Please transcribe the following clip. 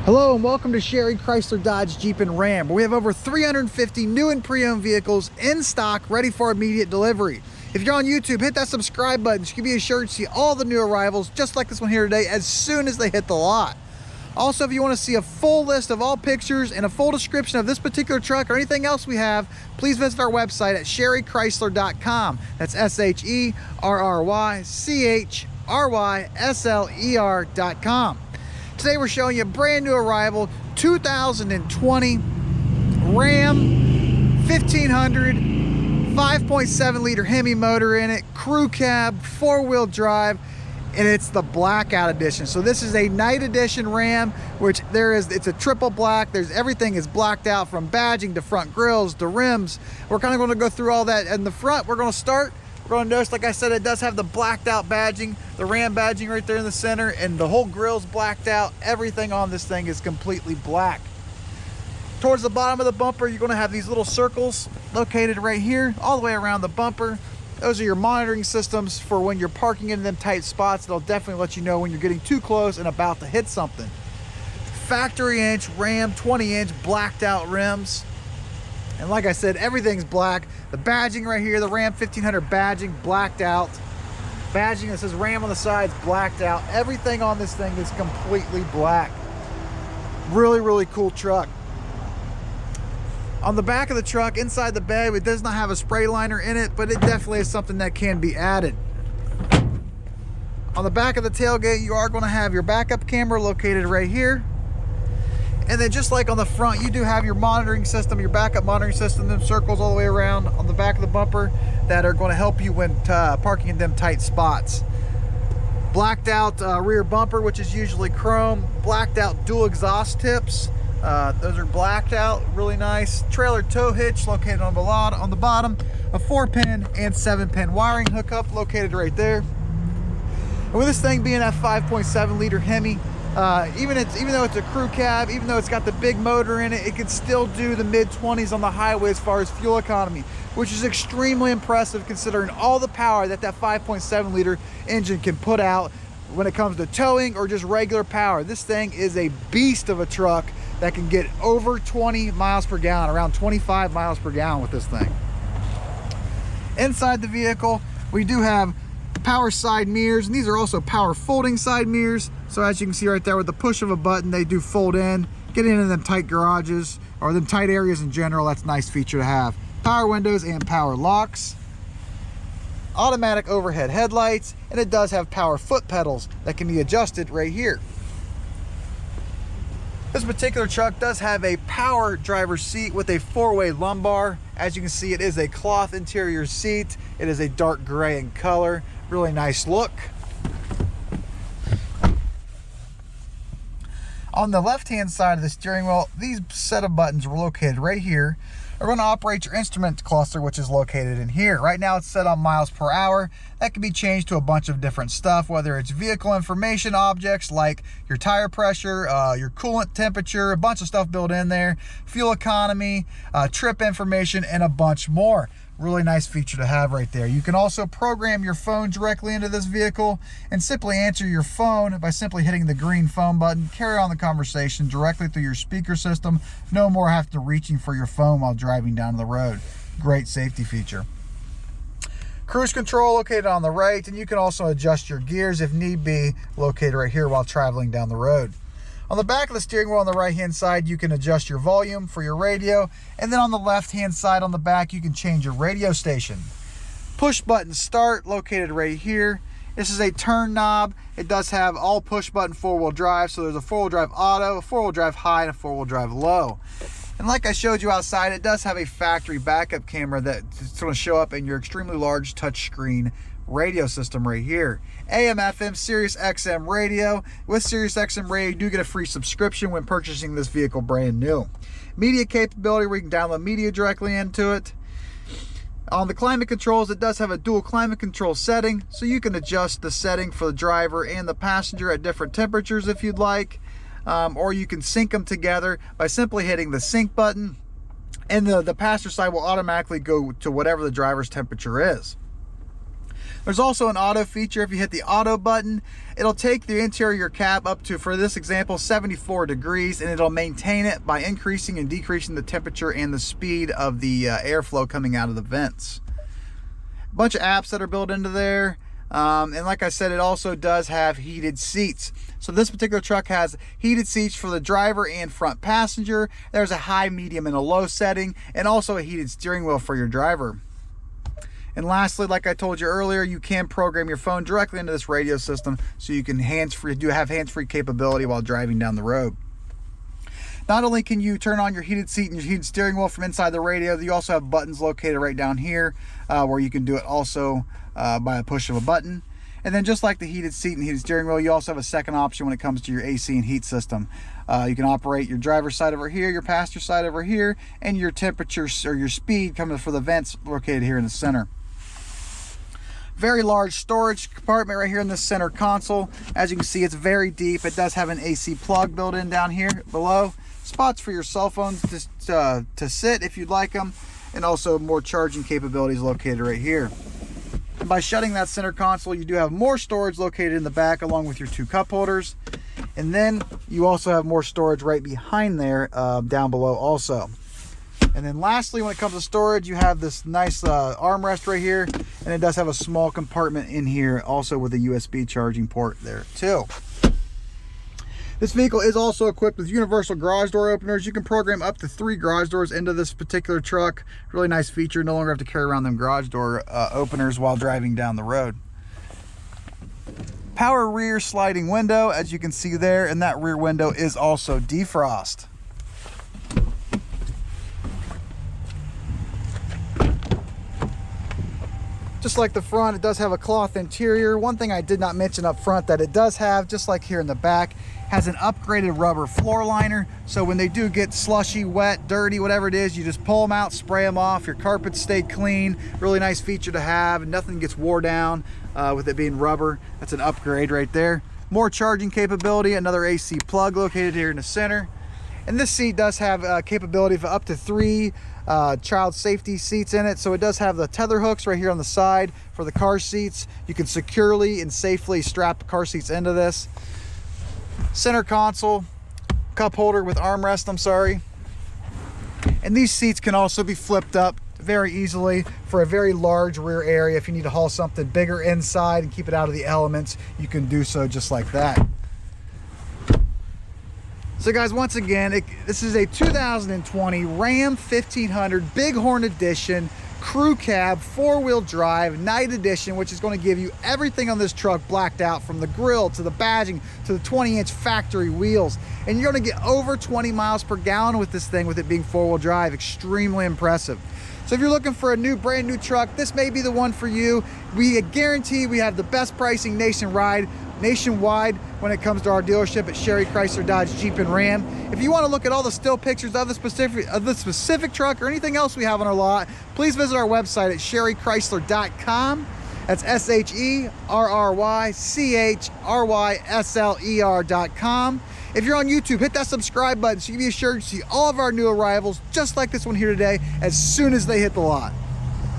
Hello and welcome to Sherry Chrysler Dodge Jeep and Ram, where we have over 350 new and pre-owned vehicles in stock ready for immediate delivery. If you're on YouTube, hit that subscribe button so you can be assured to see all the new arrivals just like this one here today as soon as they hit the lot. Also, if you want to see a full list of all pictures and a full description of this particular truck or anything else we have, please visit our website at sherrychrysler.com. That's SHERRYCHRYSLER.com. Today we're showing you a brand new arrival 2020 Ram 1500, 5.7 liter Hemi motor in it, crew cab, 4-wheel drive, and it's the blackout edition. So this is a night edition Ram, which it's a triple black. Everything is blacked out from badging to front grills to rims. We're kind of going to go through all that. In the front, we're going to notice, like I said, it does have the blacked out badging, the Ram badging right there in the center, and the whole grill's blacked out. Everything on this thing is completely black. Towards the bottom of the bumper, you're going to have these little circles located right here, all the way around the bumper. Those are your monitoring systems for when you're parking in them tight spots. They'll definitely let you know when you're getting too close and about to hit something. Factory inch Ram 20-inch blacked out rims. And like I said, everything's black. The badging right here, the Ram 1500 badging, blacked out. Badging that says Ram on the sides, blacked out. Everything on this thing is completely black. Really, really cool truck. On the back of the truck, inside the bed, it does not have a spray liner in it, but it definitely is something that can be added. On the back of the tailgate, you are going to have your backup camera located right here. And then just like on the front, you do have your monitoring system, your backup monitoring system, them circles all the way around on the back of the bumper that are going to help you when parking in them tight spots. Blacked out rear bumper, which is usually chrome. Blacked out dual exhaust tips. Those are blacked out, really nice. Trailer tow hitch located on the bottom. A 4-pin and 7-pin wiring hookup located right there. And with this thing being that 5.7 liter Hemi, even though it's a crew cab, even though it's got the big motor in it, it can still do the mid-20s on the highway as far as fuel economy, which is extremely impressive considering all the power that 5.7 liter engine can put out when it comes to towing or just regular power. This thing is a beast of a truck that can get over 20 miles per gallon, around 25 miles per gallon with this thing. Inside the vehicle, we do have power side mirrors, and these are also power folding side mirrors. So as you can see right there, with the push of a button, they do fold in, get into them tight garages or them tight areas in general. That's a nice feature to have. Power windows and power locks. Automatic overhead headlights, and it does have power foot pedals that can be adjusted right here. This particular truck does have a power driver's seat with a 4-way lumbar. As you can see, it is a cloth interior seat. It is a dark gray in color. Really nice look. On the left-hand side of the steering wheel, these set of buttons were located right here. We're going to operate your instrument cluster, which is located in here. Right now it's set on miles per hour. That can be changed to a bunch of different stuff, whether it's vehicle information objects like your tire pressure, your coolant temperature, a bunch of stuff built in there, fuel economy, trip information, and a bunch more. Really nice feature to have right there. You can also program your phone directly into this vehicle and simply answer your phone by simply hitting the green phone button. Carry on the conversation directly through your speaker system. No more having to reaching for your phone while driving down the road. Great safety feature. Cruise control located on the right, and you can also adjust your gears if need be, located right here while traveling down the road. On the back of the steering wheel on the right-hand side, you can adjust your volume for your radio. And then on the left-hand side on the back, you can change your radio station. Push button start located right here. This is a turn knob. It does have all push button 4-wheel drive. So there's a 4-wheel drive auto, a 4-wheel drive high, and a 4-wheel drive low. And like I showed you outside, it does have a factory backup camera that's going to show up in your extremely large touchscreen radio system right here. AM, FM, Sirius XM radio. With Sirius XM radio, you do get a free subscription when purchasing this vehicle brand new. Media capability, where you can download media directly into it. On the climate controls, it does have a dual climate control setting, so you can adjust the setting for the driver and the passenger at different temperatures if you'd like. Or you can sync them together by simply hitting the sync button, and the passenger side will automatically go to whatever the driver's temperature is. There's also an auto feature. If you hit the auto button, it'll take the interior of your cab up to, for this example, 74 degrees, and it'll maintain it by increasing and decreasing the temperature and the speed of the airflow coming out of the vents. A bunch of apps that are built into there. And like I said, it also does have heated seats. So this particular truck has heated seats for the driver and front passenger. There's a high, medium, and a low setting, and also a heated steering wheel for your driver. And lastly, like I told you earlier, you can program your phone directly into this radio system, so you can have hands-free capability while driving down the road. Not only can you turn on your heated seat and your heated steering wheel from inside the radio, you also have buttons located right down here where you can do it also by a push of a button. And then just like the heated seat and heated steering wheel, you also have a second option when it comes to your AC and heat system. You can operate your driver's side over here, your passenger side over here, and your temperature or your speed coming for the vents located here in the center. Very large storage compartment right here in the center console. As you can see, it's very deep. It does have an AC plug built in down here below. Spots for your cell phones to sit if you'd like them, and also more charging capabilities located right here. And by shutting that center console, you do have more storage located in the back along with your 2 cup holders. And then you also have more storage right behind there down below also. And then lastly, when it comes to storage, you have this nice armrest right here, and it does have a small compartment in here also with a USB charging port there too. This vehicle is also equipped with universal garage door openers. You can program up to 3 garage doors into this particular truck. Really nice feature. No longer have to carry around them garage door openers while driving down the road. Power rear sliding window, as you can see there, and that rear window is also defrost. Just like the front, it does have a cloth interior. One thing I did not mention up front that it does have, just like here in the back, has an upgraded rubber floor liner. So when they do get slushy, wet, dirty, whatever it is, you just pull them out, spray them off. Your carpets stay clean. Really nice feature to have. Nothing gets wore down with it being rubber. That's an upgrade right there. More charging capability, another AC plug located here in the center. And this seat does have capability for up to 3 child safety seats in it. So it does have the tether hooks right here on the side for the car seats. You can securely and safely strap the car seats into this. Center console, cup holder with armrest, and these seats can also be flipped up very easily for a very large rear area. If you need to haul something bigger inside and keep it out of the elements, you can do so just like that. So guys, once again, this is a 2020 Ram 1500 Bighorn Edition Crew Cab 4-wheel drive night edition, which is going to give you everything on this truck blacked out, from the grille to the badging to the 20-inch factory wheels. And you're going to get over 20 miles per gallon with this thing, with it being 4-wheel drive. Extremely impressive. So if you're looking for a brand new truck, this may be the one for you. We guarantee we have the best pricing nationwide when it comes to our dealership at Sherry Chrysler Dodge Jeep and Ram. If you want to look at all the still pictures of the specific truck or anything else we have on our lot, please visit our website at sherrychrysler.com. That's SHERRYCHRYSLER.com. If you're on YouTube, hit that subscribe button so you can be assured to see all of our new arrivals, just like this one here today, as soon as they hit the lot.